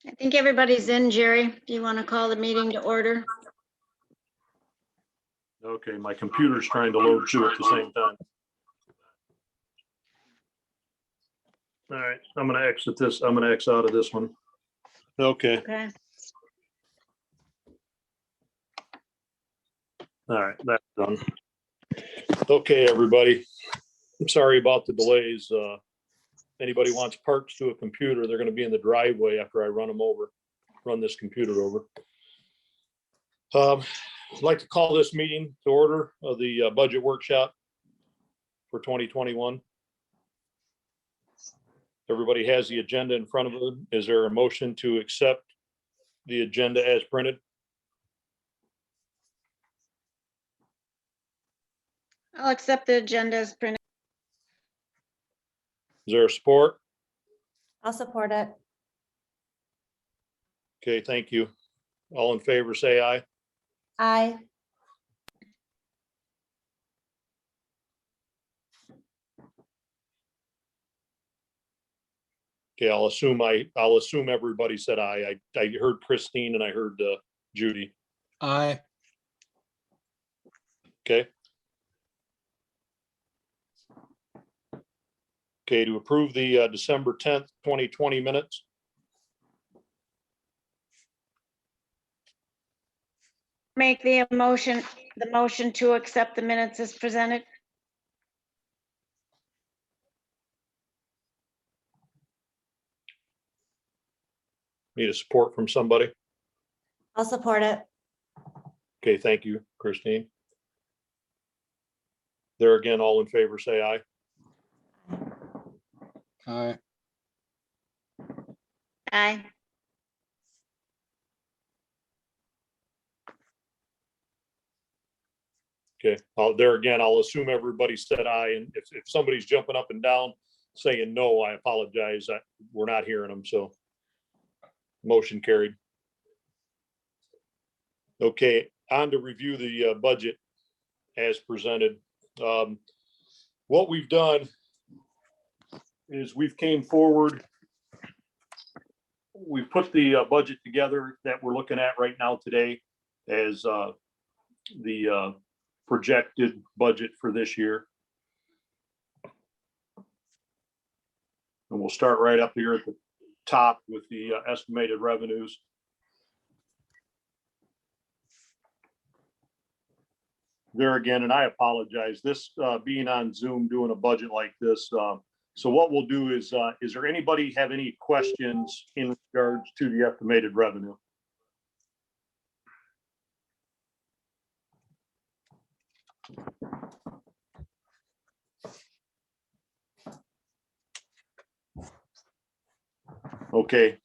I think everybody's in, Jerry. Do you want to call the meeting to order? Okay, my computer's trying to load too at the same time. All right, I'm gonna exit this. I'm gonna X out of this one. Okay, Okay. all right, that's done. Okay, everybody. I'm sorry about the delays. Anybody wants parts to a computer, they're gonna be in the driveway after I run this computer over. I'd like to call this meeting to order of the budget workshop for 2021. Everybody has the agenda in front of them. Is there a motion to accept the agenda as printed? I'll accept the agenda as printed. Is there a support? I'll support it. Okay, thank you. All in favor, say aye. Aye. Okay, I'll assume everybody said aye. I heard Christine and I heard Judy. Aye. Okay. Okay, to approve the December 10th, 2020 minutes. Make the motion to accept the minutes as presented. Need a support from somebody? I'll support it. Okay, thank you, Christine. There again, all in favor, say aye. Aye. Aye. Okay, there again, I'll assume everybody said aye, and if somebody's jumping up and down saying no, I apologize. We're not hearing them, so. Motion carried. Okay, on to review the budget as presented. What we've done is we've came forward. We've put the budget together that we're looking at right now today as the projected budget for this year. And we'll start right up here at the top with the estimated revenues. There again, and I apologize, this being on Zoom, doing a budget like this. So what we'll do is there anybody have any questions in regards to the estimated revenue? Okay,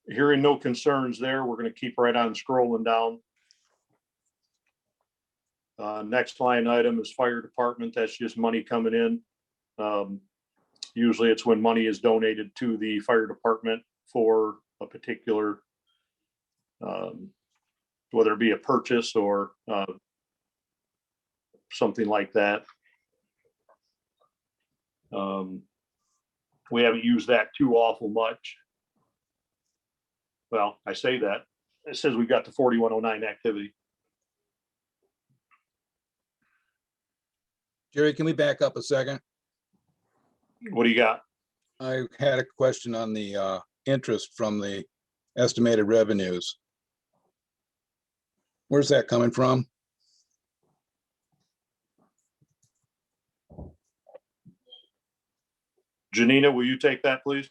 hearing no concerns there, we're going to keep right on scrolling down. Next line item is fire department. That's just money coming in. Usually it's when money is donated to the fire department for a particular, whether it be a purchase or something like that. We haven't used that too awful much. Well, I say that. It says we got the 4109 activity. Jerry, can we back up a second? What do you got? I had a question on the interest from the estimated revenues. Where's that coming from? Janina, will you take that, please?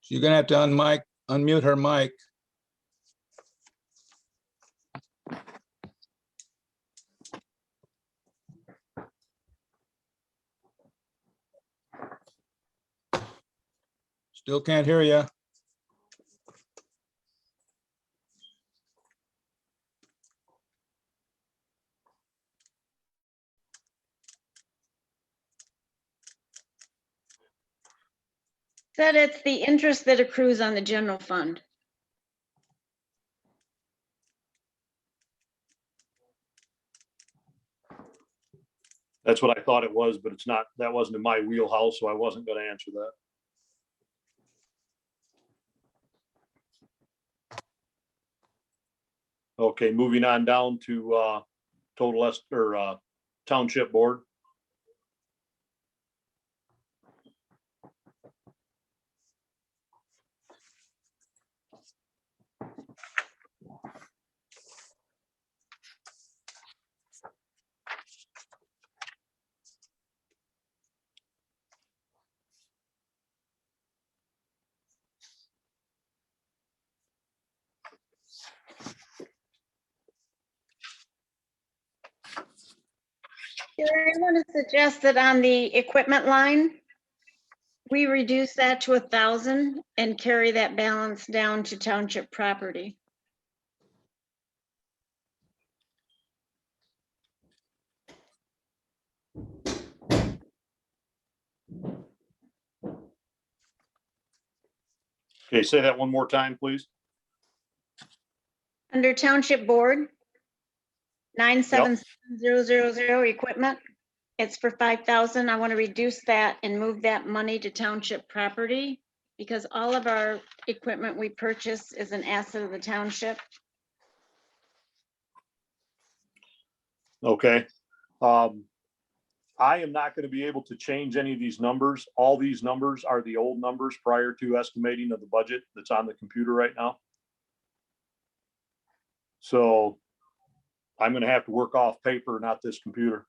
You're gonna have to unmute her mic. Still can't hear you. Said it's the interest that accrues on the general fund. That's what I thought it was, but it's not, that wasn't in my wheelhouse, so I wasn't gonna answer that. Okay, moving on down to township board. Gary, I want to suggest that on the equipment line, we reduce that to 1,000 and carry that balance down to township property. Okay, say that one more time, please. Under township board, 977,000 equipment, it's for 5,000. I want to reduce that and move that money to township property because all of our equipment we purchase is an asset of the township. Okay. I am not going to be able to change any of these numbers. All these numbers are the old numbers prior to estimating of the budget that's on the computer right now. So I'm going to have to work off paper, not this computer.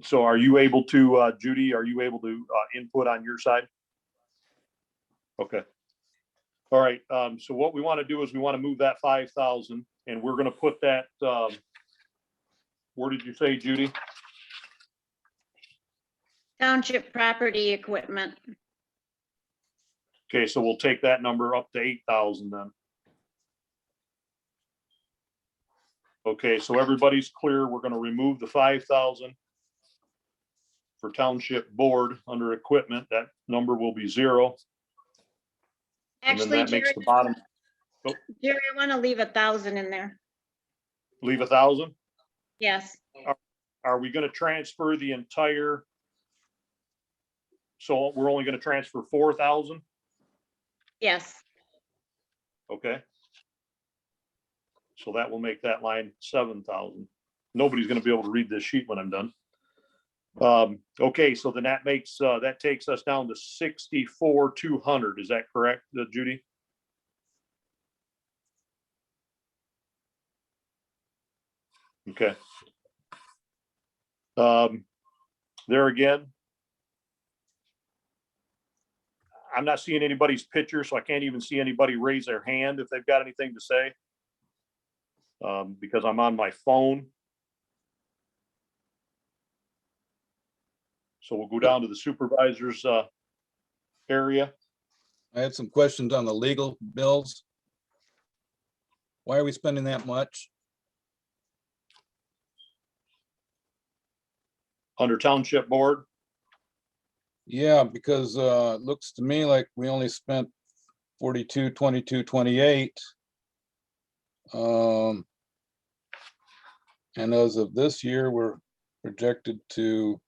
So are you able to, Judy, are you able to input on your side? Okay. All right. So what we want to do is we want to move that 5,000 and we're going to put that, where did you say, Judy? Township property equipment. Okay, so we'll take that number up to 8,000 then. Okay, so everybody's clear. We're going to remove the 5,000 for township board under equipment. That number will be 0. And then Actually, that makes Jerry, the bottom, Jerry, I want to leave 1,000 in there. leave 1,000. Yes, Are we going to transfer the entire? So we're only going to transfer 4,000? yes. Okay. So that will make that line 7,000. Nobody's going to be able to read this sheet when I'm done. Okay, so then that makes, that takes us down to 64,200. Is that correct, Judy? Okay. There again, I'm not seeing anybody's picture, so I can't even see anybody raise their hand if they've got anything to say. Because I'm on my phone. So we'll go down to the supervisor's area. I had some questions on the legal bills. Why are we spending that much? Under township board. Yeah, because it looks to me like we only spent 42, 22, 28. And as of this year, we're projected to,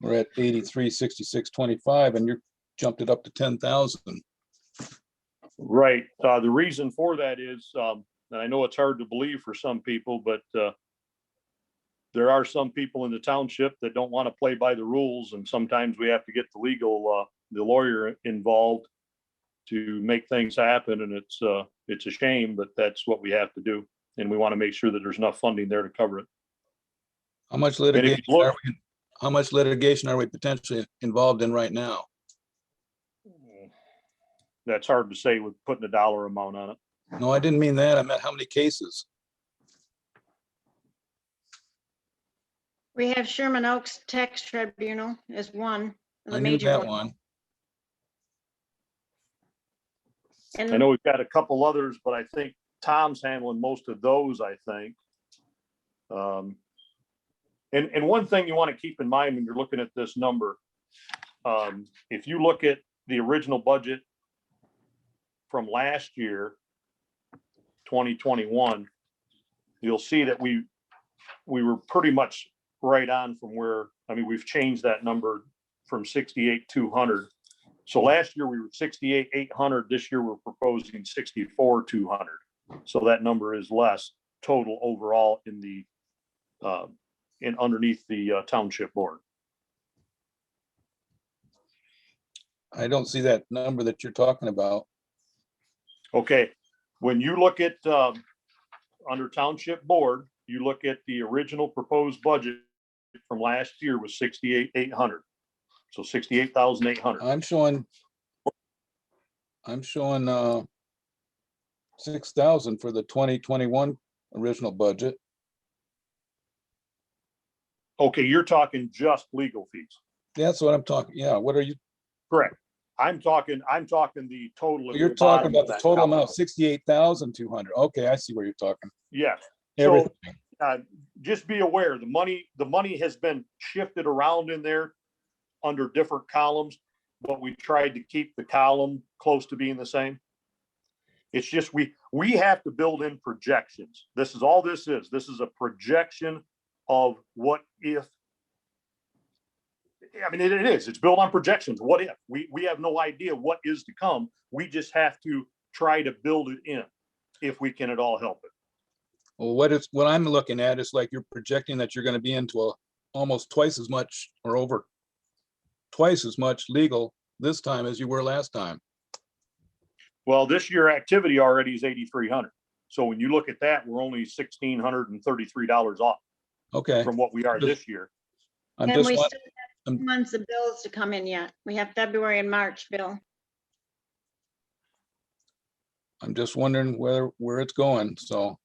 we're at 83, 66, 25, and you jumped it up to 10,000. Right. The reason for that is, and I know it's hard to believe for some people, but there are some people in the township that don't want to play by the rules, and sometimes we have to get the lawyer involved to make things happen, and it's a shame, but that's what we have to do, and we want to make sure that there's enough funding there to cover it. How much And if litigation you look, how much litigation are we potentially involved in right now? that's hard to say with putting a dollar amount on it. No, I didn't mean that. I meant how many cases? We have Sherman Oaks Tax Tribunal as one. of the I knew major that ones. one. I And know we've got a couple others, but I think Tom's handling most of those, I think. And one thing you want to keep in mind when you're looking at this number, if you look at the original budget from last year, 2021, you'll see that we were pretty much right on from where, I mean, we've changed that number from 68,200. So last year we were 68,800. This year we're proposing 64,200. So that number is less total overall in the in underneath the township board. I don't see that number that you're talking about. Okay, when you look at under township board, you look at the original proposed budget from last year was 68,800. So 68,800. I'm showing 6,000 for the 2021 original budget. Okay, you're talking just legal fees. That's what I'm talking. Yeah, what are you, Correct. I'm talking the total. at you're the talking bottom of about the that total column. amount, 68,200. Okay, I see where you're talking. Yes. Everything. So just be aware, the money has been shifted around in there under different columns, but we tried to keep the column close to being the same. It's just we have to build in projections. This is all this is. This is a projection of what if. I mean, it is. It's built on projections. What if? We have no idea what is to come. We just have to try to build it in if we can at all help it. Well, what I'm looking at is like you're projecting that you're going to be into almost twice as much or over twice as much legal this time as you were last time. Well, this year activity already is 8,300. So when you look at that, we're only $1,633 off Okay, from what we are this year. I'm And just, we wa- still have 2 months of bills to come in yet. We have February and March bill. I'm just wondering where it's going. So,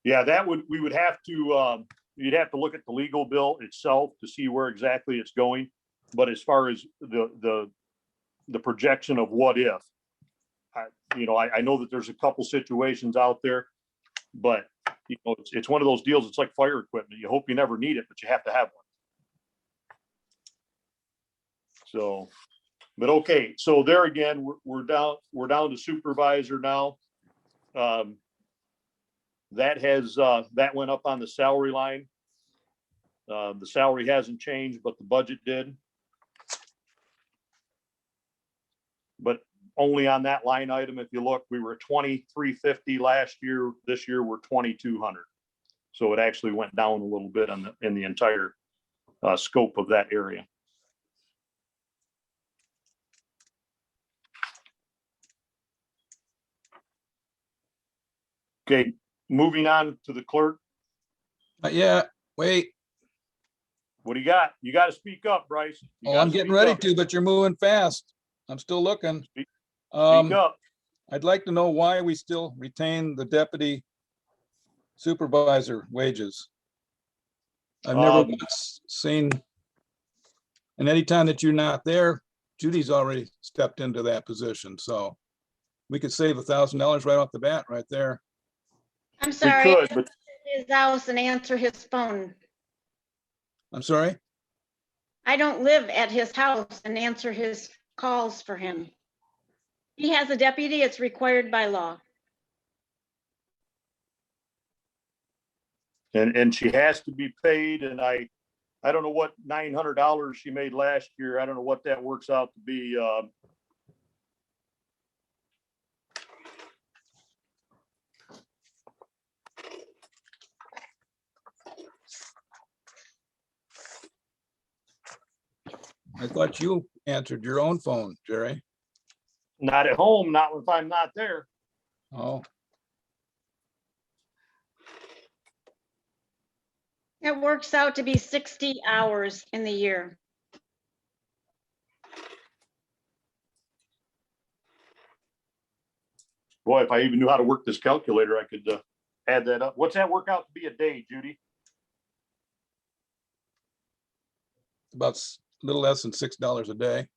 Yeah, we would have to, you'd have to look at the legal bill itself to see where exactly it's going. But as far as the projection of what if, I know that there's a couple situations out there, but it's one of those deals. It's like fire equipment. You hope you never need it, but you have to have one. So, but okay, so there again, we're down to supervisor now. That went up on the salary line. The salary hasn't changed, but the budget did. But only on that line item, if you look, we were 2,350 last year. This year we're 2,200. So it actually went down a little bit in the entire scope of that area. Okay, moving on to the clerk. yeah, wait. What do you got? You got to speak up, Bryce. You Oh, gotta I'm getting speak ready up. to, but you're moving fast. I'm still looking. Speak Um, Speak up. I'd like to know why we still retain the deputy supervisor wages. I've never Um, once seen, and anytime that you're not there, Judy's already stepped into that position, so we could save $1,000 right off the bat, right there. I'm We sorry, could, but his house and answer his phone. I'm sorry? I don't live at his house and answer his calls for him. He has a deputy. It's required by law. and she has to be paid, and I don't know what $900 she made last year. I don't know what that works out to be. I thought you answered your own phone, Jerry. Not at home, not if I'm not there. Oh, It works out to be 60 hours in the year. Boy, if I even knew how to work this calculator, I could add that up. What's that work out to be a day, Judy? about a little less than $6 a day.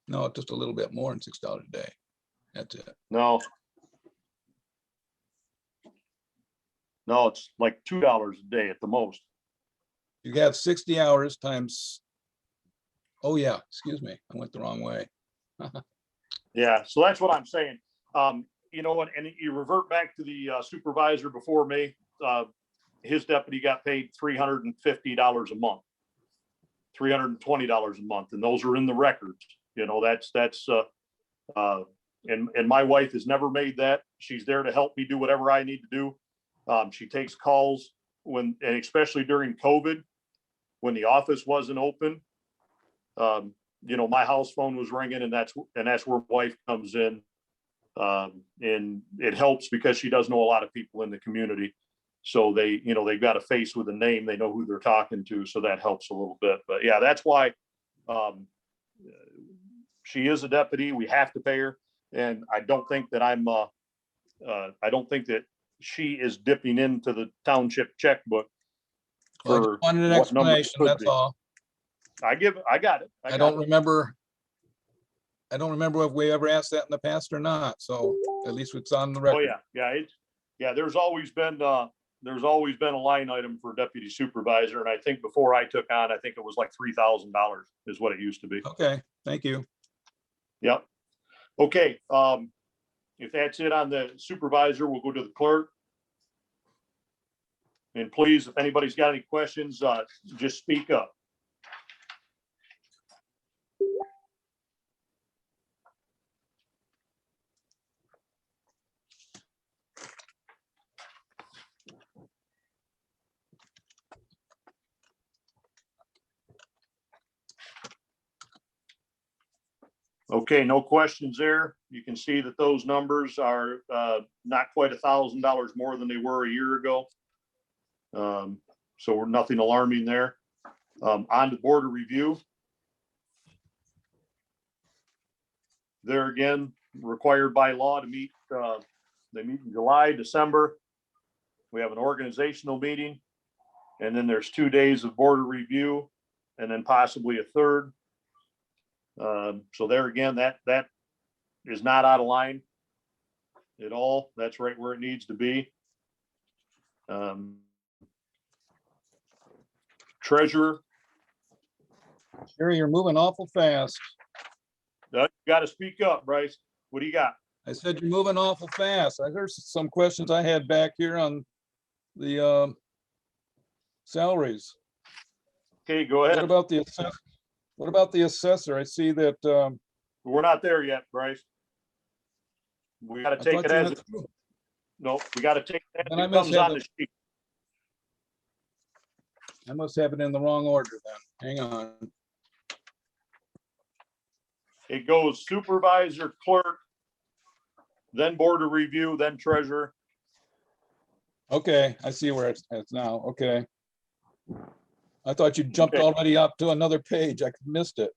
No, just a little bit more than $6 a day. That's it. No. No, it's like $2 a day at the most. You have 60 hours times. Oh, yeah, excuse me. I went the wrong way. Yeah, so that's what I'm saying. You know what, and you revert back to the supervisor before me, his deputy got paid $350 a month. $320 a month, and those are in the records. You know, and my wife has never made that. She's there to help me do whatever I need to do. She takes calls and especially during COVID, when the office wasn't open. You know, my house phone was ringing, and that's where wife comes in. And it helps because she does know a lot of people in the community. So they've got a face with a name, they know who they're talking to. So that helps a little bit, but yeah, that's why, she is a deputy. We have to pay her. And I don't think that I don't think that she is dipping into the township checkbook. Well, I For just wanted an what number it explanation, could that's be. all. I got it. I don't remember if we ever asked that in the past or not, so at least it's on the Oh, record. yeah. There's always been a line item for deputy supervisor. And I think before I took on, I think it was like $3,000 is what it used to be. Okay, thank you. Yep. Okay. If that's it on the supervisor, we'll go to the clerk. And please, if anybody's got any questions, just speak up. Okay, no questions there. You can see that those numbers are not quite $1,000 more than they were a year ago. So we're nothing alarming there. On to board of review. There again, required by law to meet, they meet in July, December. We have an organizational meeting, and then there's 2 days of board of review, and then possibly a third. So there again, that is not out of line at all. That's right where it needs to be. Treasurer, Sherry, you're moving awful fast. you got to speak up, Bryce. What do you got? I said you're moving awful fast. There's some questions I had back here on the salaries. Okay, go What ahead. about the assessor? I see that, We're not there yet, Bryce. We got to I take thought it you as went it, through. no, we got to take it Then as I it must comes have on it. the sheet. I must have it in the wrong order then. Hang on. It goes supervisor, clerk, then board of review, then treasurer. Okay, I see where it's now. Okay. I thought you jumped Okay. already up to another page. I missed it.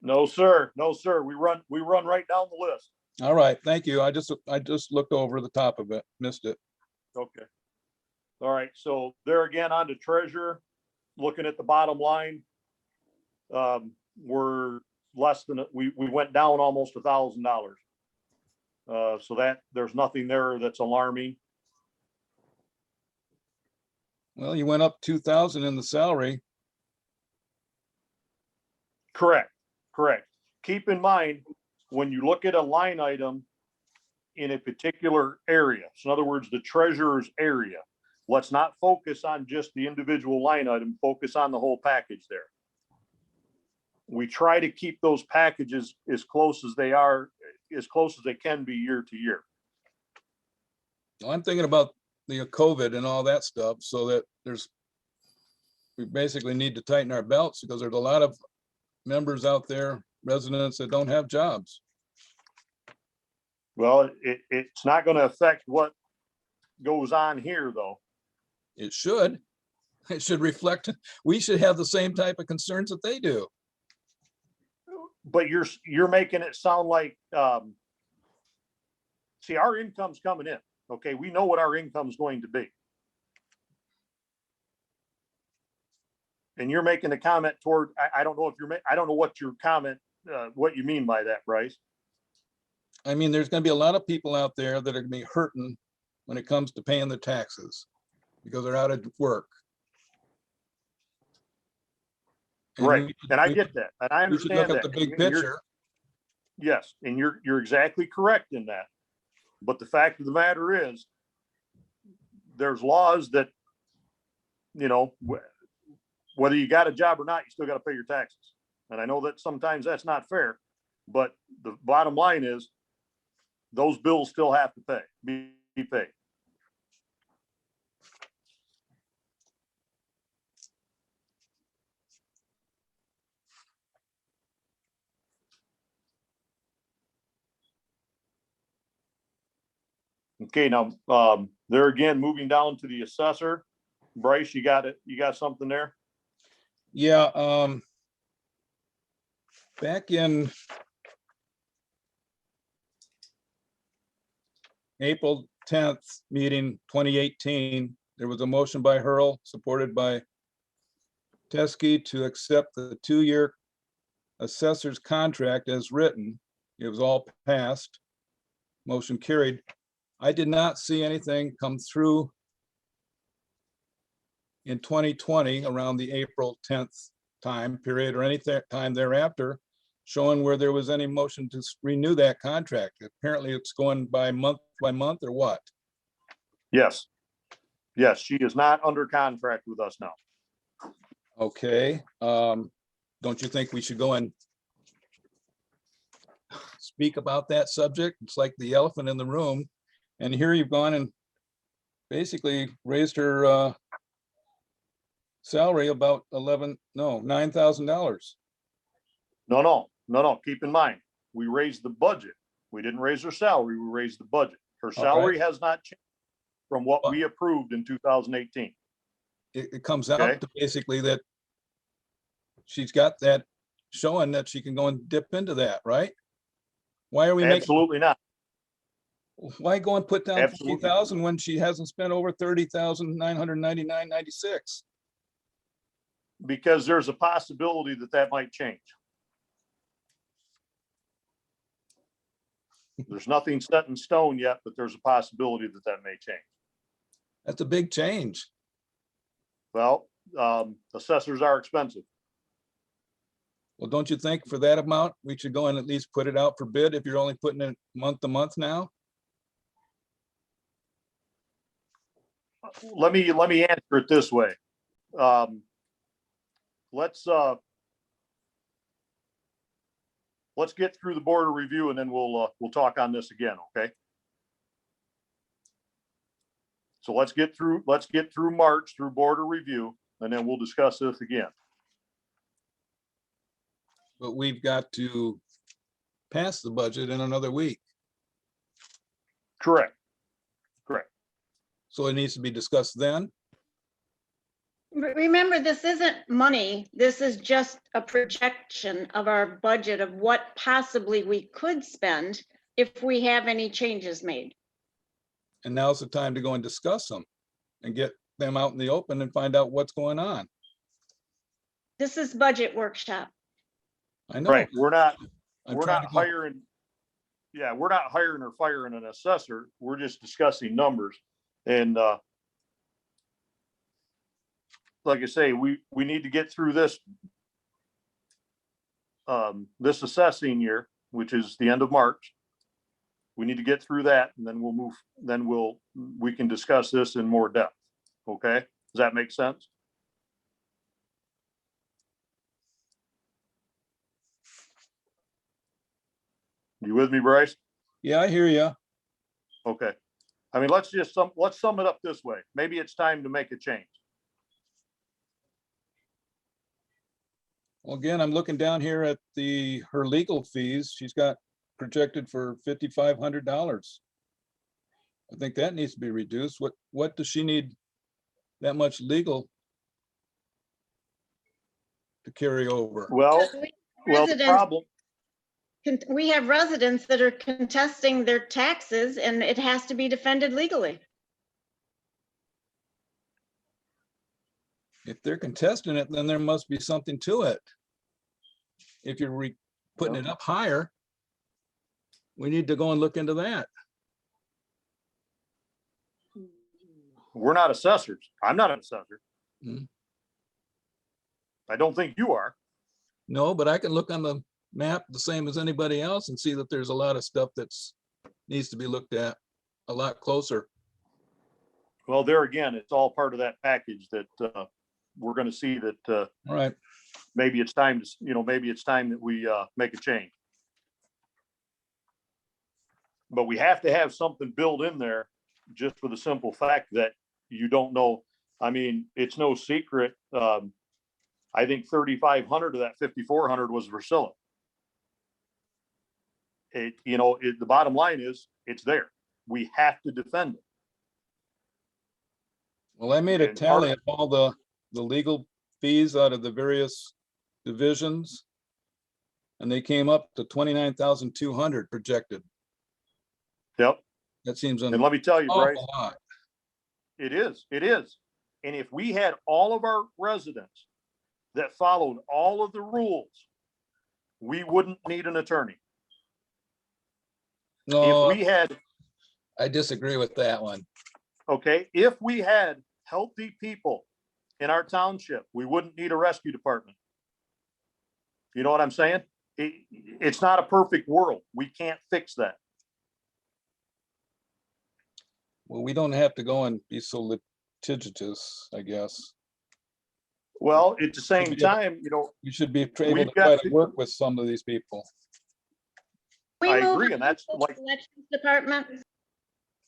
No, sir. No, sir. We run right down the list. All right, thank you. I just looked over the top of it, missed it. Okay. All right. So there again, on to treasurer, looking at the bottom line. We're less than, we went down almost $1,000. So that there's nothing there that's alarming. Well, you went up 2,000 in the salary. Correct. Keep in mind, when you look at a line item in a particular area, so in other words, the treasurer's area, let's not focus on just the individual line item, focus on the whole package there. We try to keep those packages as close as they can be year to year. I'm thinking about the COVID and all that stuff, so that we basically need to tighten our belts because there's a lot of members out there, residents that don't have jobs. Well, it's not going to affect what goes on here, though. It should reflect, we should have the same type of concerns that they do. But you're making it sound like, see, our income's coming in. Okay, we know what our income's going to be. And you're making a comment toward, I don't know if I don't know what your comment, what you mean by that, Bryce. I mean, there's gonna be a lot of people out there that are gonna be hurting when it comes to paying the taxes because they're out of work. And Right, and I we- get that, and I We should look understand at that. the big You're- picture. Yes, and you're exactly correct in that. But the fact of the matter is, there's laws that, you know, whether you got a job or not, you still got to pay your taxes. And I know that sometimes that's not fair, but the bottom line is those bills still have to be paid. Okay, now, there again, moving down to the assessor. Bryce, you got it? You got something there? Yeah, back in April 10th meeting, 2018, there was a motion by Hurl, supported by Teskey, to accept the 2-year assessor's contract as written. It was all passed. Motion carried. I did not see anything come through in 2020 around the April 10th time period or any time thereafter, showing where there was any motion to renew that contract. Apparently it's going by month or what? Yes. Yes, she is not under contract with us now. Okay, don't you think we should go and speak about that subject? It's like the elephant in the room. And here you've gone and basically raised her salary about $9,000. No. Keep in mind, we raised the budget. We didn't raise her salary. We raised the budget. Her salary has not changed from what we approved in 2018. It comes Okay. out to basically that she's got that showing that she can go and dip into that, right? Why are we making, Absolutely not. why go and put down Absolutely. 50,000 when she hasn't spent over 30,999.96? Because there's a possibility that that might change. There's nothing set in stone yet, but there's a possibility that that may change. That's a big change. Well, assessors are expensive. Well, don't you think for that amount, we should go and at least put it out for bid if you're only putting it month to month now? Let me answer it this way. Let's get through the board of review and then we'll talk on this again, okay? So let's get through March, through board of review, and then we'll discuss this again. But we've got to pass the budget in another week. Correct. So it needs to be discussed then. Remember, this isn't money. This is just a projection of our budget of what possibly we could spend if we have any changes made. And now's the time to go and discuss them and get them out in the open and find out what's going on. This is budget workshop. I know. Right, we're not I'm we're trying not to go- hiring, we're not hiring or firing an assessor. We're just discussing numbers. And like I say, we need to get through this this assessing year, which is the end of March. We need to get through that and then we can discuss this in more depth. Okay, does that make sense? You with me, Bryce? Yeah, I hear you. Okay. I mean, let's sum it up this way. Maybe it's time to make a change. Well, again, I'm looking down here at her legal fees. She's got projected for $5,500. I think that needs to be reduced. What does she need that much legal to carry over? Well, the Residents- problem, We have residents that are contesting their taxes and it has to be defended legally. If they're contesting it, then there must be something to it. If you're putting it up higher, we need to go and look into that. We're not assessors. I'm not an assessor. Hmm. I don't think you are. No, but I can look on the map the same as anybody else and see that there's a lot of stuff that's needs to be looked at a lot closer. Well, there again, it's all part of that package that we're going to see that All right, maybe it's time to, maybe it's time that we make a change. But we have to have something built in there just for the simple fact that you don't know. I mean, it's no secret. I think 3,500 of that 5,400 was Vercilla. The bottom line is it's there. We have to defend it. well, I made a And tally of all the legal fees out of the various divisions. And they came up to 29,200 projected. Yep. That seems And an let me tell you, Bryce, awful lot. it is. And if we had all of our residents that followed all of the rules, we wouldn't need an attorney. No, If we had, I disagree with that one. okay, if we had healthy people in our township, we wouldn't need a rescue department. You know what I'm saying? It's not a perfect world. We can't fix that. Well, we don't have to go and be so litigious, I guess. Well, at the same Maybe- time, You should be able We've to try got to work with some of these people. We I move agree, on and that's to like- Elections Department.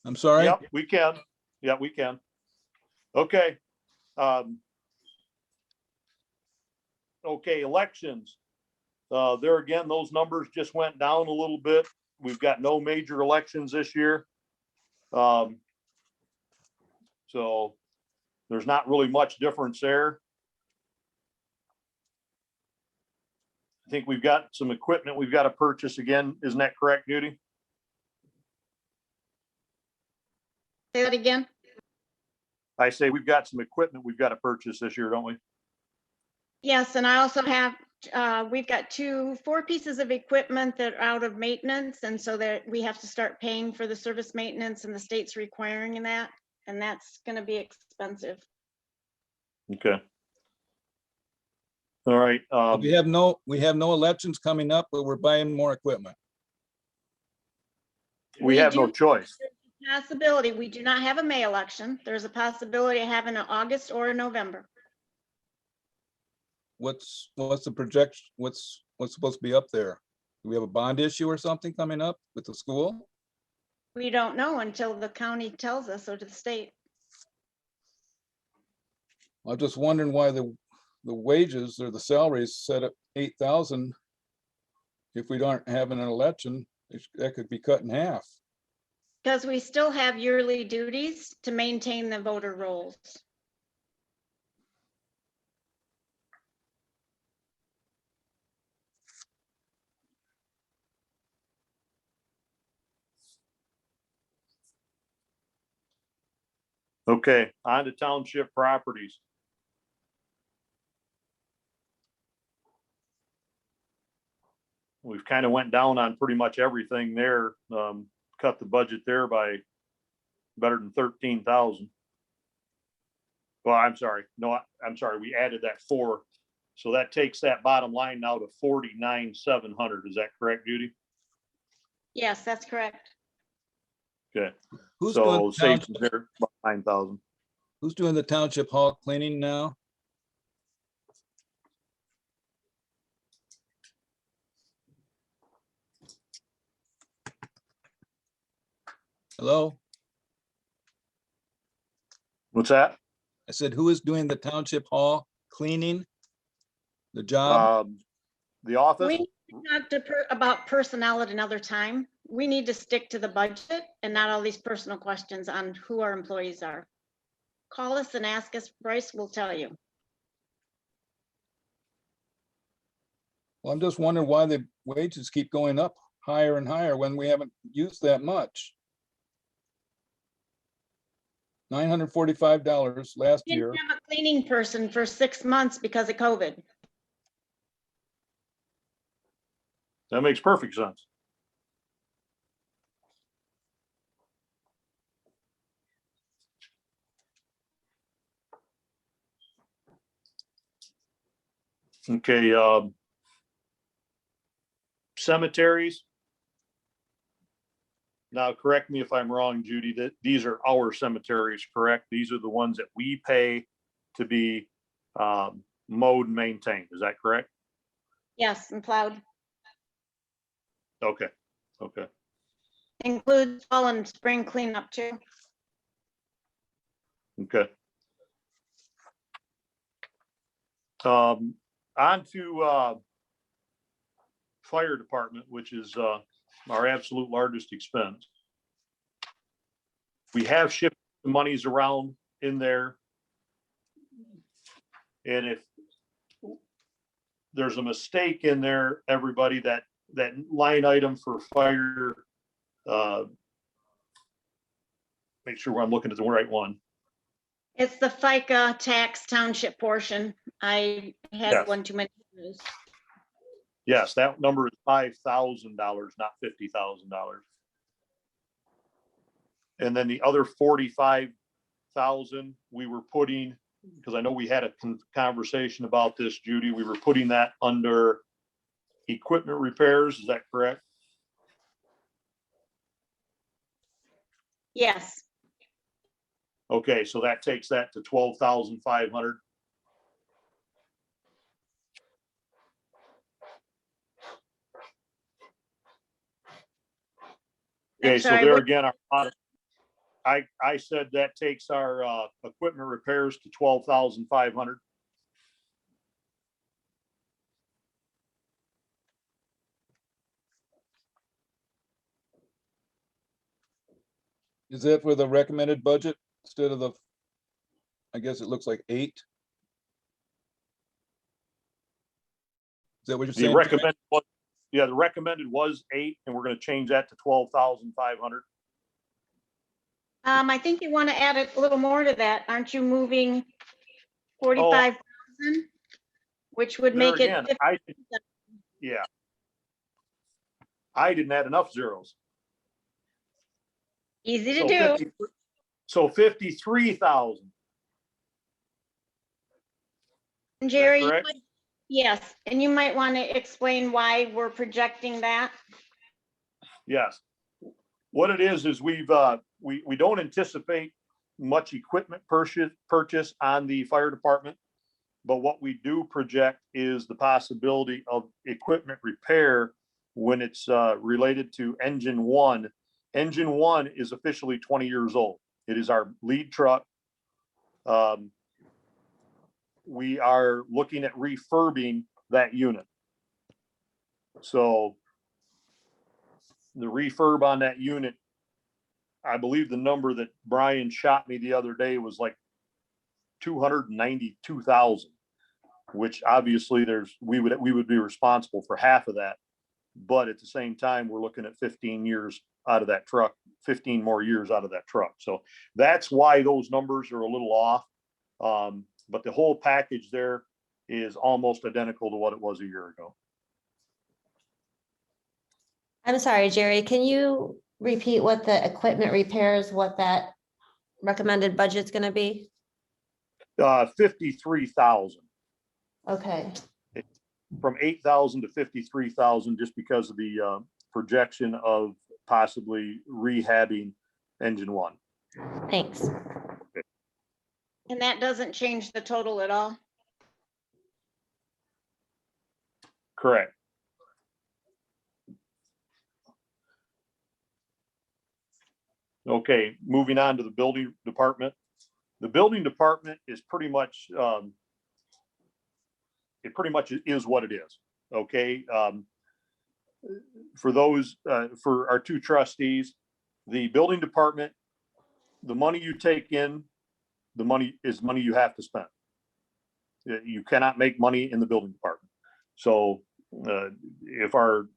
I'm sorry? yep, we can. Yeah, we can. Okay. Okay, elections. There again, those numbers just went down a little bit. We've got no major elections this year. So there's not really much difference there. I think we've got some equipment we've got to purchase again. Isn't that correct, Judy? Say that again. I say we've got some equipment we've got to purchase this year, don't we? Yes, and I also have, we've got 4 pieces of equipment that are out of maintenance, and so that we have to start paying for the service maintenance, and the state's requiring that, and that's gonna be expensive. Okay. All right. We have no elections coming up, but we're buying more equipment. We have no choice. Possibility, we do not have a May election. There's a possibility of having an August or a November. What's the projection? What's supposed to be up there? Do we have a bond issue or something coming up with the school? We don't know until the county tells us, or to the state. I'm just wondering why the wages or the salaries set at 8,000. If we aren't having an election, that could be cut in half. Because we still have yearly duties to maintain the voter rolls. Okay, on to township properties. We've kind of went down on pretty much everything there. Cut the budget there by better than 13,000. Well, I'm sorry. No, I'm sorry. We added that 4. So that takes that bottom line now to 49,700. Is that correct, Judy? Yes, that's correct. Okay. Who's So doing, saves there about 9,000. who's doing the township hall cleaning now? Hello? What's that? I said, who is doing the township hall cleaning? The job? The office? We talked about personnel at another time. We need to stick to the budget and not all these personal questions on who our employees are. Call us and ask us, Bryce will tell you. Well, I'm just wondering why the wages keep going up higher and higher when we haven't used that much. $945 last We year. didn't have a cleaning person for 6 months because of COVID. That makes perfect sense. Okay, cemeteries. Now, correct me if I'm wrong, Judy, that these are our cemeteries, correct? These are the ones that we pay to be mowed and maintained. Is that correct? Yes, and plowed. Okay, okay. Includes fall and spring cleanup too. Okay. On to fire department, which is our absolute largest expense. We have shifted the monies around in there. And if there's a mistake in there, everybody, that line item for fire, make sure I'm looking at the right one. It's the FICA tax township portion. I had Yes. one too many. years. Yes, that number is $5,000, not $50,000. And then the other 45,000 we were putting, because I know we had a conversation about this, Judy, we were putting that under equipment repairs. Is that correct? Yes, Okay, so that takes that to 12,500. Okay, so sorry, there what- again, I said that takes our equipment repairs to 12,500. Is that for the recommended budget instead of the, I guess it looks like 8? Is that what you're The saying? recommended was, yeah, the recommended was 8, and we're gonna change that to 12,500. I think you want to add a little more to that. Aren't you moving 45,000? Which would There make it again, 50. yeah. I didn't add enough zeros. Easy to So do. 50 So 53,000. And Jerry, you correct? might- yes, and you might want to explain why we're projecting that. Yes. What it is we don't anticipate much equipment purchase on the fire department. But what we do project is the possibility of equipment repair when it's related to engine one. Engine one is officially 20 years old. It is our lead truck. We are looking at refurbing that unit. So the refurb on that unit, I believe the number that Brian shot me the other day was like 292,000, which obviously we would be responsible for half of that. But at the same time, we're looking at 15 years out of that truck, 15 more years out of that truck. So that's why those numbers are a little off. But the whole package there is almost identical to what it was a year ago. I'm sorry, Jerry, can you repeat what the equipment repairs, what that recommended budget's gonna be? 53,000, Okay, from 8,000 to 53,000, just because of the projection of possibly rehabbing engine one. thanks. And that doesn't change the total at all. Correct. Okay, moving on to the building department. The building department is pretty much, it pretty much is what it is. Okay. For those, for our two trustees, the building department, the money you take in, the money is money you have to spend. You cannot make money in the building department. So if our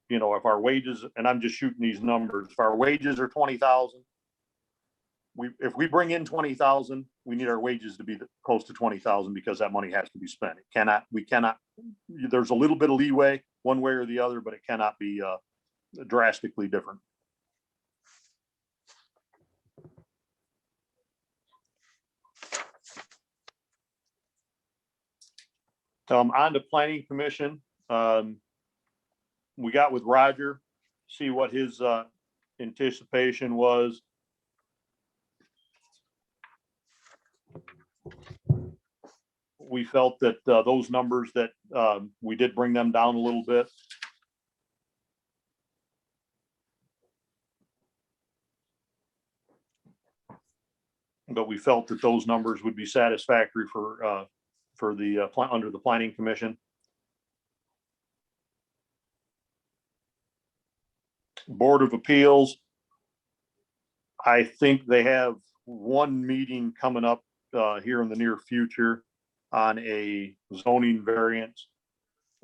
wages, and I'm just shooting these numbers, if our wages are 20,000, if we bring in 20,000, we need our wages to be close to 20,000 because that money has to be spent. We cannot, there's a little bit of leeway one way or the other, but it cannot be drastically different. On the planning commission, we got with Roger, see what his anticipation was. We felt that those numbers that we did bring them down a little bit. But we felt that those numbers would be satisfactory for the under the planning commission. Board of Appeals, I think they have one meeting coming up here in the near future on a zoning variance.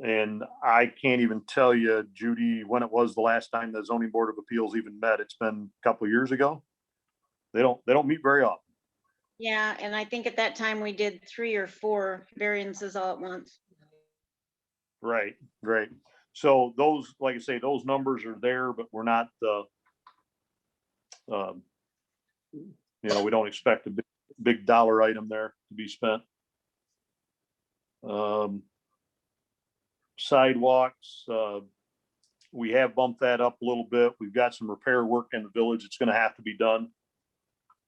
And I can't even tell you, Judy, when it was the last time the zoning board of appeals even met. It's been a couple of years ago. They don't meet very often. Yeah, and I think at that time we did 3 or 4 variances all at once. Right. So those, like I say, those numbers are there, but we're not, we don't expect a big dollar item there to be spent. Sidewalks, we have bumped that up a little bit. We've got some repair work in the village. It's going to have to be done.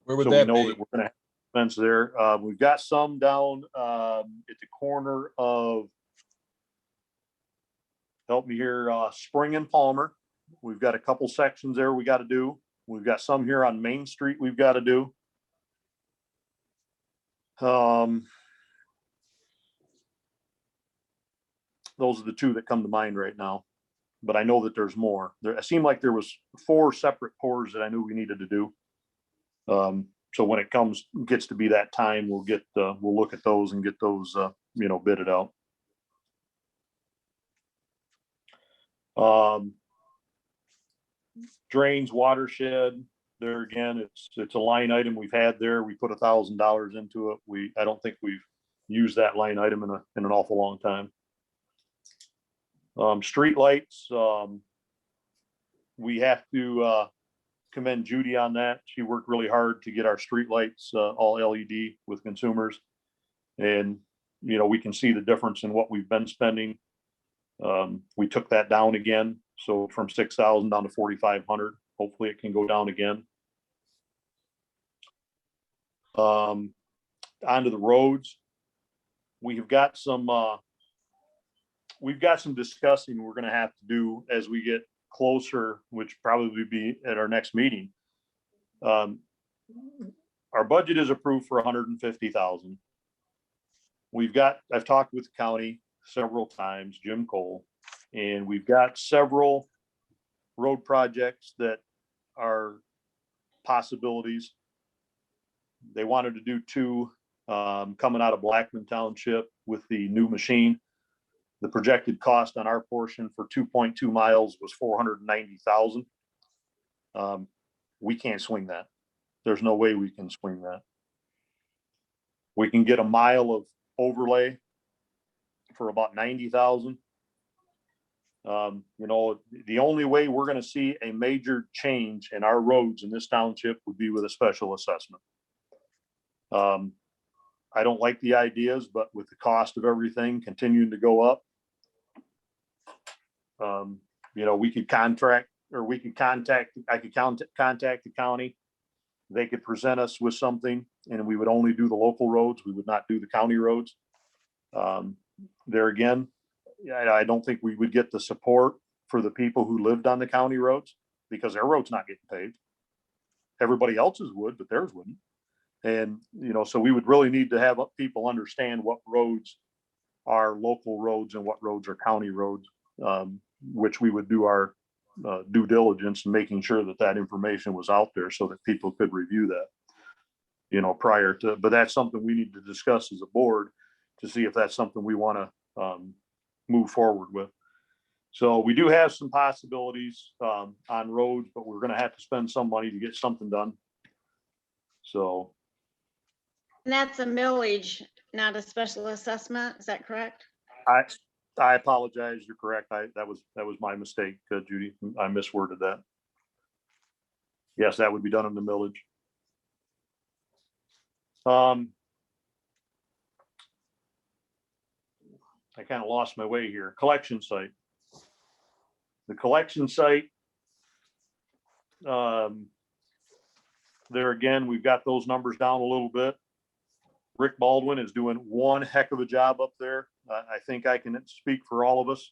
Where would So we that know be? that we're going to have expense there. We've got some down at the corner of, help me here, Spring and Palmer. We've got a couple sections there we got to do. We've got some here on Main Street we've got to do. Those are the 2 that come to mind right now, but I know that there's more. It seemed like there was 4 separate pours that I knew we needed to do. So when it gets to be that time, we'll look at those and get those, bidded out. Drains, watershed, there again, it's a line item we've had there. We put $1,000 into it. I don't think we've used that line item in an awful long time. Street lights, we have to commend Judy on that. She worked really hard to get our street lights all LED with consumers. And, we can see the difference in what we've been spending. We took that down again. So from 6,000 down to 4,500. Hopefully it can go down again. Onto the roads. We've got some discussing we're going to have to do as we get closer, which probably be at our next meeting. Our budget is approved for 150,000. I've talked with the county several times, Jim Cole, and we've got several road projects that are possibilities. They wanted to do 2 coming out of Blackman Township with the new machine. The projected cost on our portion for 2.2 miles was 490,000. We can't swing that. There's no way we can swing that. We can get a mile of overlay for about 90,000. The only way we're going to see a major change in our roads in this township would be with a special assessment. I don't like the ideas, but with the cost of everything continuing to go up, we could contract, or we could contact the county. They could present us with something and we would only do the local roads. We would not do the county roads. There again, I don't think we would get the support for the people who lived on the county roads because their road's not getting paved. Everybody else's would, but theirs wouldn't. And, so we would really need to have people understand what roads are local roads and what roads are county roads, which we would do our due diligence in making sure that information was out there so that people could review that, prior to, but that's something we need to discuss as a board to see if that's something we want to move forward with. So we do have some possibilities on roads, but we're going to have to spend some money to get something done. So. And that's a millage, not a special assessment. Is that correct? I apologize. You're correct. That was my mistake, Judy. I misworded that. Yes, that would be done in the millage. I kind of lost my way here. Collection site. The collection site. There again, we've got those numbers down a little bit. Rick Baldwin is doing one heck of a job up there. I think I can speak for all of us.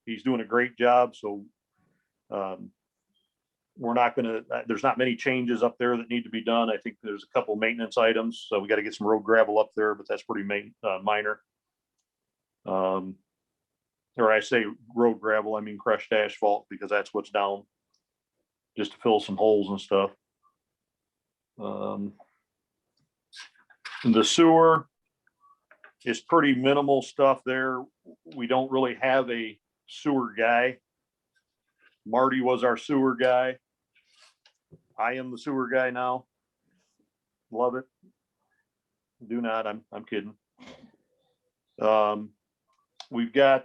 He's doing a great job. So we're not gonna, there's not many changes up there that need to be done. I think there's a couple maintenance items. So we got to get some road gravel up there, but that's pretty minor. Or I say road gravel, I mean crushed asphalt, because that's what's down, just to fill some holes and stuff. The sewer is pretty minimal stuff there. We don't really have a sewer guy. Marty was our sewer guy. I am the sewer guy now. Love it. Do not, I'm kidding. We've had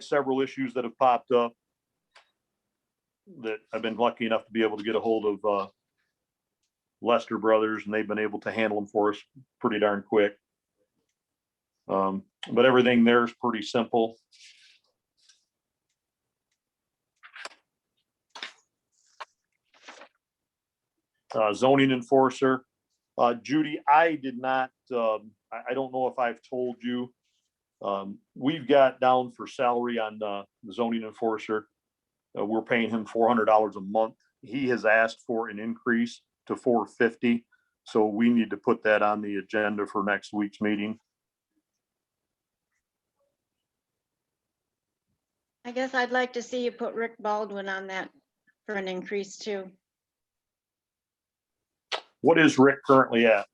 several issues that have popped up that I've been lucky enough to be able to get a hold of Lester Brothers, and they've been able to handle them for us pretty darn quick. But everything there is pretty simple. Zoning enforcer, Judy, I did not, I don't know if I've told you, we've got down for salary on the zoning enforcer. We're paying him $400 a month. He has asked for an increase to $450. So we need to put that on the agenda for next week's meeting. I guess I'd like to see you put Rick Baldwin on that for an increase too. What is Rick currently at?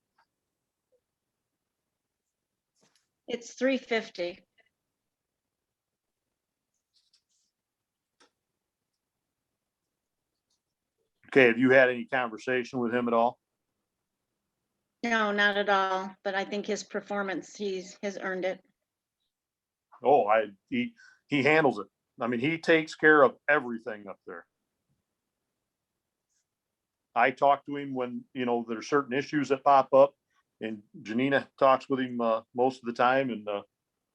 It's $350. Okay, have you had any conversation with him at all? No, not at all, but I think his performance, has earned it. Oh, he handles it. I mean, he takes care of everything up there. I talk to him when, there's certain issues that pop up, and Janina talks with him most of the time, and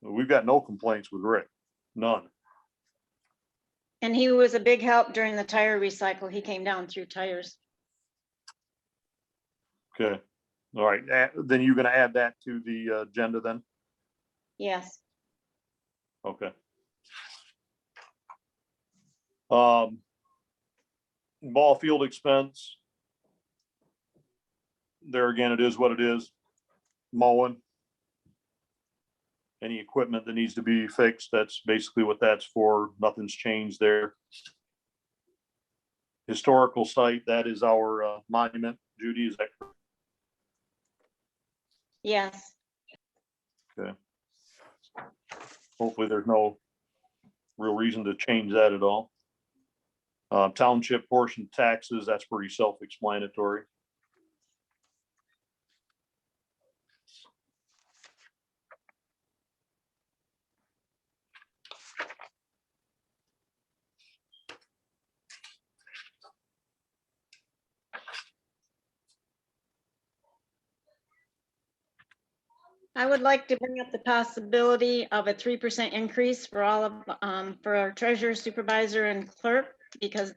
we've got no complaints with Rick, none. And he was a big help during the tire recycle. He came down through tires. Okay, all right, then you're gonna add that to the agenda then? Yes. Okay. Ball field expense. There again, it is what it is. Mowing. Any equipment that needs to be fixed, that's basically what that's for. Nothing's changed there. Historical site, that is our monument. Judy, is that correct? Yes. Okay. Hopefully there's no real reason to change that at all. Township portion taxes, that's pretty self-explanatory. I would like to bring up the possibility of a 3% increase for all of, for our treasurer, supervisor, and clerk, because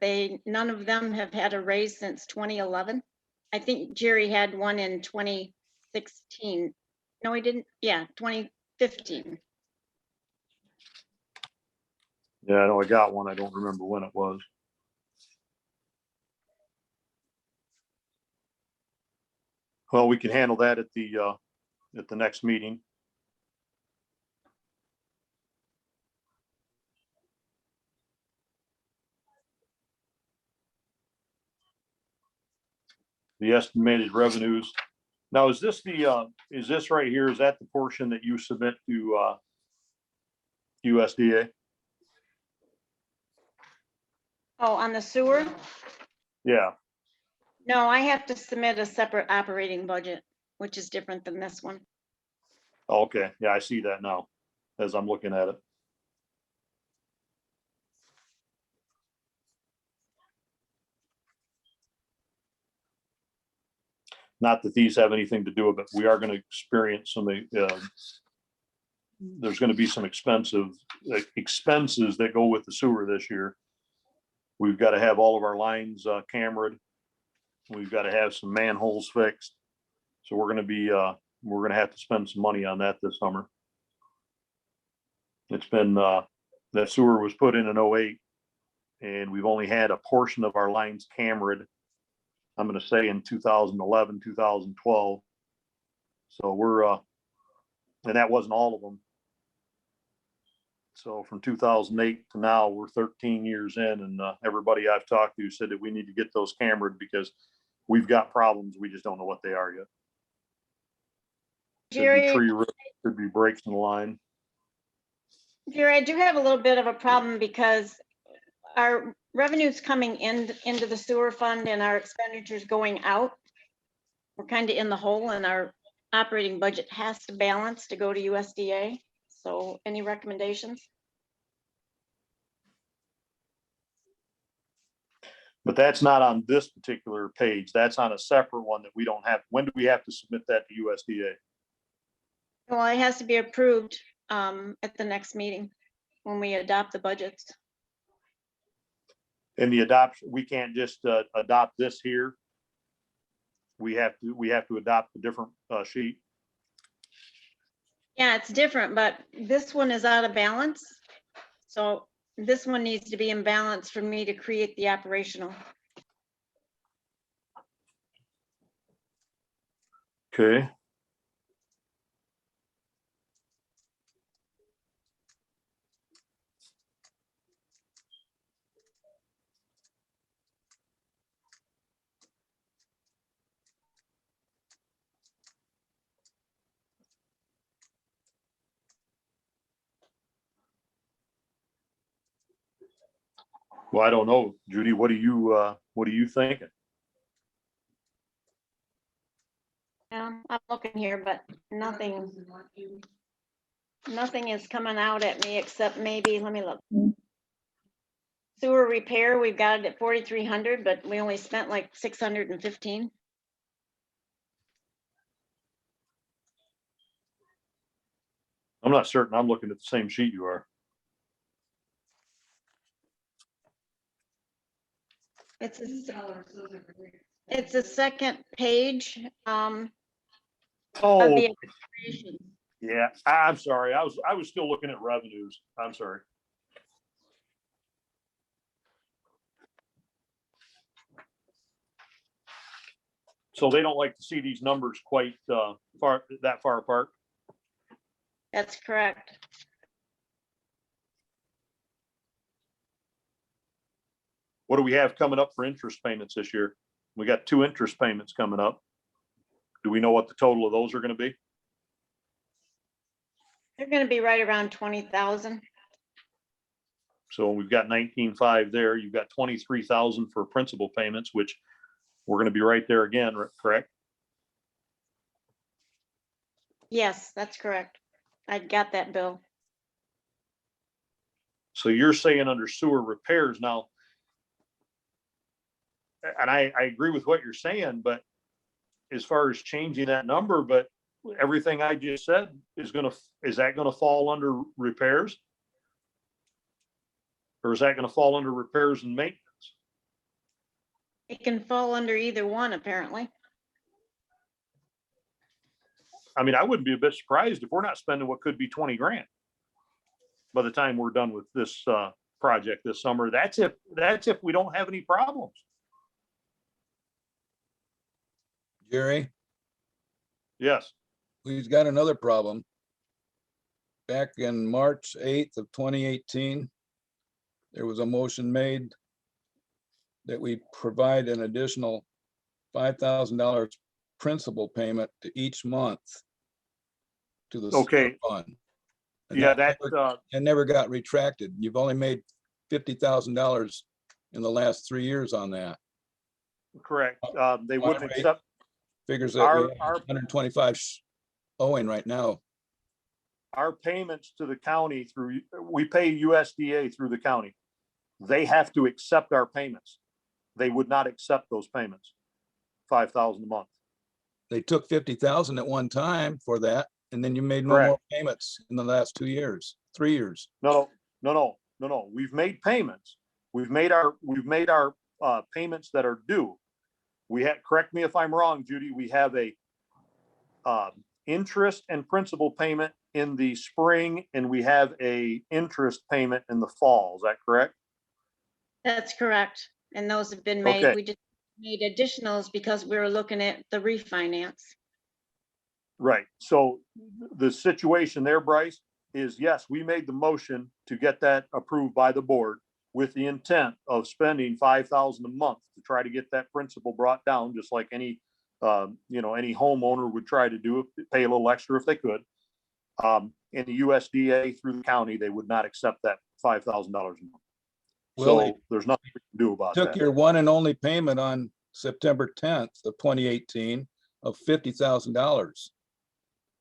none of them have had a raise since 2011. I think Jerry had one in 2016. No, he didn't. Yeah, 2015. Yeah, I know I got one. I don't remember when it was. Well, we can handle that at the next meeting. The estimated revenues. Now, is this right here? Is that the portion that you submit to USDA? Oh, on the sewer? Yeah. No, I have to submit a separate operating budget, which is different than this one. Okay. Yeah, I see that now as I'm looking at it. Not that these have anything to do with it. We are going to experience some there's gonna be some expenses that go with the sewer this year. We've got to have all of our lines cameraed. We've got to have some manholes fixed. So we're gonna have to spend some money on that this summer. It's been, that sewer was put in '08, and we've only had a portion of our lines cameraed. I'm gonna say in 2011, 2012. So and that wasn't all of them. So from 2008 to now, we're 13 years in, and everybody I've talked to said that we need to get those cameraed because we've got problems. We just don't know what they are yet. Could be Jerry, tree root, could be breaks in the line. Jerry, I do have a little bit of a problem because our revenue's coming into the sewer fund and our expenditures going out. We're kind of in the hole, and our operating budget has to balance to go to USDA. So any recommendations? But that's not on this particular page. That's on a separate one that we don't have. When do we have to submit that to USDA? Well, it has to be approved at the next meeting when we adopt the budgets. In the adoption, we can't just adopt this here. We have to adopt a different sheet. Yeah, it's different, but this one is out of balance. So this one needs to be in balance for me to create the operational. Okay. Well, I don't know, Judy, what are you thinking? I'm looking here, but nothing is coming out at me except maybe, let me look. Sewer repair, we've got it at 4,300, but we only spent like 615. I'm not certain. I'm looking at the same sheet you are. It's a second page of Oh, the appropriation. yeah, I'm sorry. I was still looking at revenues. I'm sorry. So they don't like to see these numbers quite that far apart. That's correct. What do we have coming up for interest payments this year? We got 2 interest payments coming up. Do we know what the total of those are going to be? They're gonna be right around 20,000. So we've got 19.5 there. You've got 23,000 for principal payments, which we're going to be right there again, correct? Yes, that's correct. I got that bill. So you're saying under sewer repairs now, and I agree with what you're saying, but as far as changing that number, but everything I just said is that gonna fall under repairs? Or is that gonna fall under repairs and maintenance? It can fall under either one, apparently. I mean, I wouldn't be a bit surprised if we're not spending what could be 20 grand by the time we're done with this project this summer. That's if we don't have any problems. Jerry, Yes. we've got another problem. Back in March 8th of 2018, there was a motion made that we provide an additional $5,000 principal payment to each month to the Okay. sewer fund. And Yeah, that never got retracted. You've only made $50,000 in the last 3 years on that. correct. They wouldn't Rate accept Figures that our, we have 125 owing right now. our payments to the county we pay USDA through the county. They have to accept our payments. They would not accept those payments, 5,000 a month. They took 50,000 at one time for that. And then you made no more payments in the last 2 years, 3 years. No. We've made payments. We've made our payments that are due. We had, correct me if I'm wrong, Judy, we have a interest and principal payment in the spring, and we have a interest payment in the fall. Is that correct? That's correct. And those have been made. Okay. We just made additionals because we were looking at the refinance. Right. So the situation there, Bryce, is yes, we made the motion to get that approved by the board with the intent of spending $5,000 a month to try to get that principal brought down, just like any, any homeowner would try to do, pay a little extra if they could. In the USDA through the county, they would not accept that $5,000 a month. Well, So there's nothing we can do about took that. your one and only payment on September 10th of 2018 of $50,000.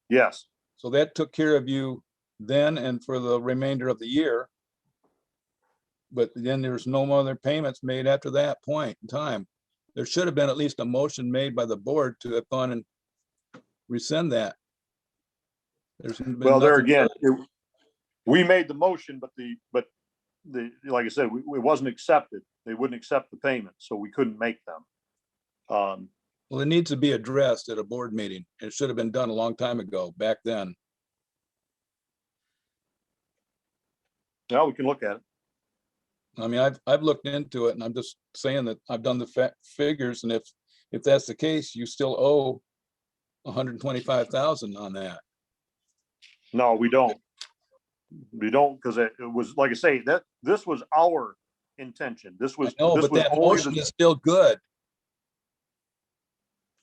Yes. So that took care of you then and for the remainder of the year. But then there's no other payments made after that point in time. There should have been at least a motion made by the board to have gone and rescind that. There's been Well, there nothing again, further. we made the motion, but like I said, it wasn't accepted. They wouldn't accept the payment, so we couldn't make them. Well, it needs to be addressed at a board meeting. It should have been done a long time ago, back then. Now we can look at it. I mean, I've looked into it and I'm just saying that I've done the figures, and if that's the case, you still owe 125,000 on that. No, we don't. We don't, because it was, like I say, that this was our intention. This was, No, this but was that only motion is still good.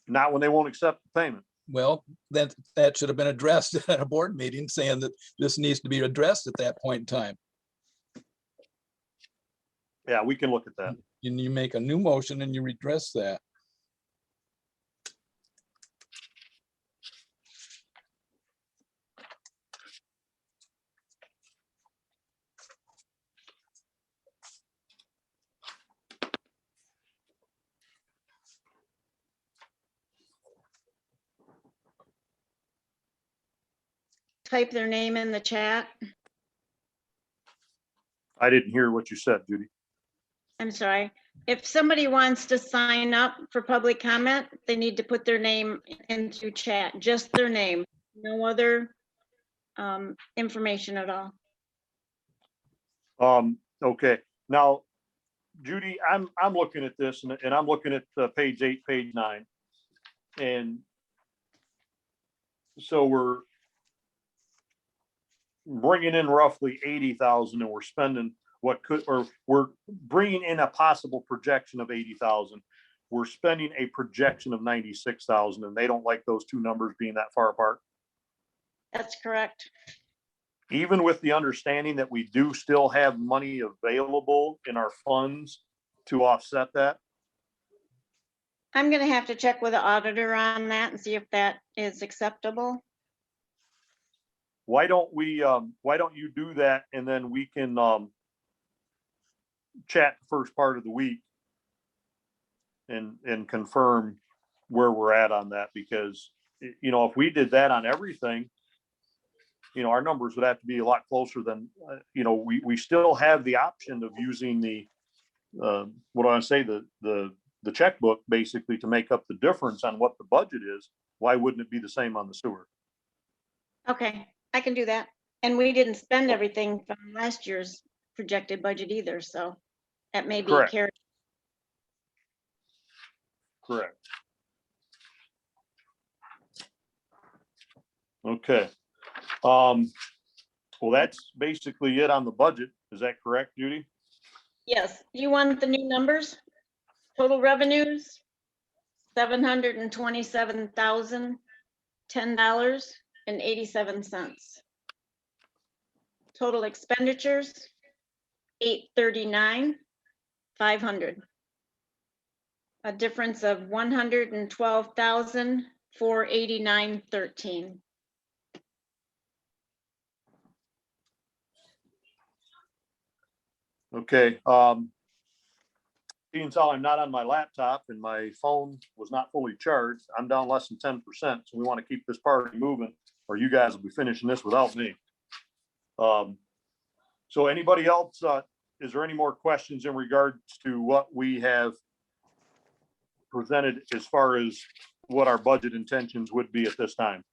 not when they won't accept the payment. Well, that should have been addressed at a board meeting, saying that this needs to be addressed at that point in time. Yeah, we can look at that. And you make a new motion and you redress that. Type their name in the chat. I didn't hear what you said, Judy. I'm sorry. If somebody wants to sign up for public comment, they need to put their name into chat, just their name, no other information at all. Okay, now, Judy, I'm looking at this and I'm looking at page 8, page 9. And so we're bringing in roughly 80,000 and we're spending we're bringing in a possible projection of 80,000. We're spending a projection of 96,000, and they don't like those two numbers being that far apart. That's correct. Even with the understanding that we do still have money available in our funds to offset that. I'm gonna have to check with the auditor on that and see if that is acceptable. Why don't you do that, and then we can chat the first part of the week and confirm where we're at on that, because if we did that on everything, our numbers would have to be a lot closer than, we still have the option of using the what do I say, the checkbook basically to make up the difference on what the budget is. Why wouldn't it be the same on the sewer? Okay, I can do that. And we didn't spend everything from last year's projected budget either, so that may be a Correct. carry. Correct. Okay. Well, that's basically it on the budget. Is that correct, Judy? Yes, you want the new numbers? Total revenues, $727,010.87. Total expenditures, $839,500. A difference of $112,489.13. Okay. Seeing as how I'm not on my laptop and my phone was not fully charged, I'm down less than 10%. So we want to keep this party moving, or you guys will be finishing this without me. So anybody else, is there any more questions in regards to what we have presented as far as what our budget intentions would be at this time?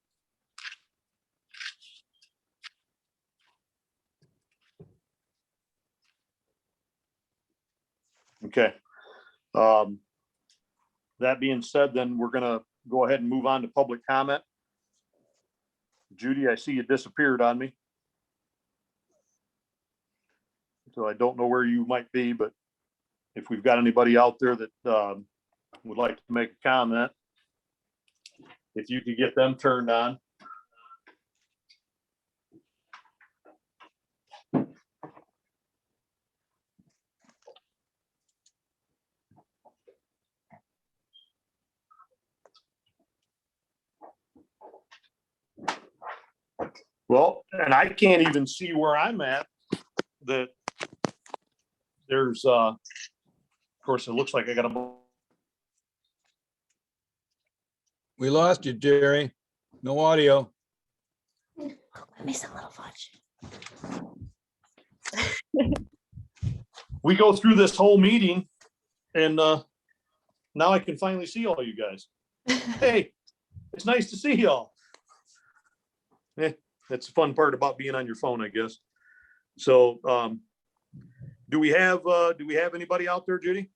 Okay. That being said, then we're gonna go ahead and move on to public comment. Judy, I see you disappeared on me. So I don't know where you might be, but if we've got anybody out there that would like to make a comment, if you could get them turned on. Well, and I can't even see where I'm at, that there's, of course, it looks like I got a, We lost you, Jerry. No audio. Let me some little fudge. we go through this whole meeting and now I can finally see all you guys. Hey, it's nice to see y'all. That's the fun part about being on your phone, I guess. So do we have anybody out there, Judy?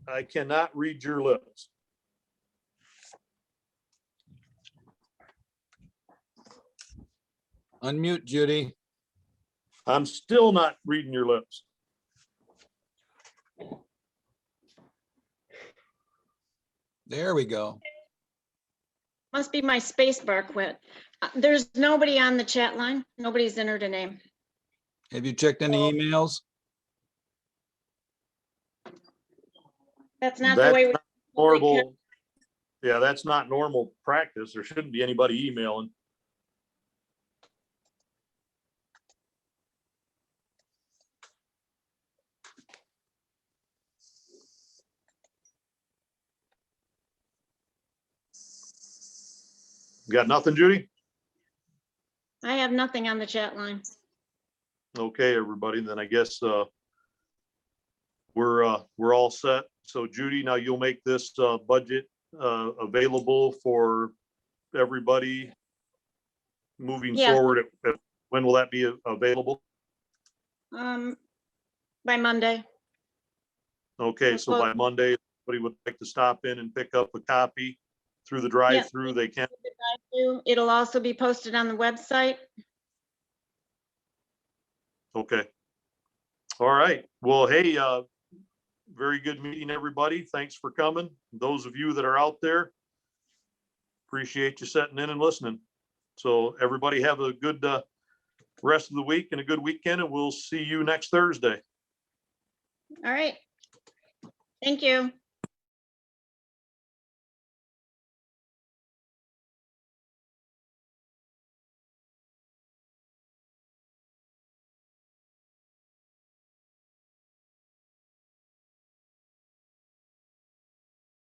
I cannot read your lips. Unmute, Judy. I'm still not reading your lips. There we go. Must be my space bar quit. There's nobody on the chat line. Nobody's entered a name. Have you checked any emails? That's not the That's way we. not normal. Yeah, that's not normal practice. There shouldn't be anybody emailing. Got nothing, Judy? I have nothing on the chat line. Okay, everybody, then I guess we're all set. So Judy, now you'll make this budget available for everybody moving Yes. forward. When will that be available? By Monday. Okay, so by Monday, if anybody would like to stop in and pick up a copy through the drive-through, they can. It'll also be posted on the website. Okay. All right. Well, hey, very good meeting, everybody. Thanks for coming. Those of you that are out there, appreciate you sitting in and listening. So everybody have a good rest of the week and a good weekend, and we'll see you next Thursday. All right. Thank you.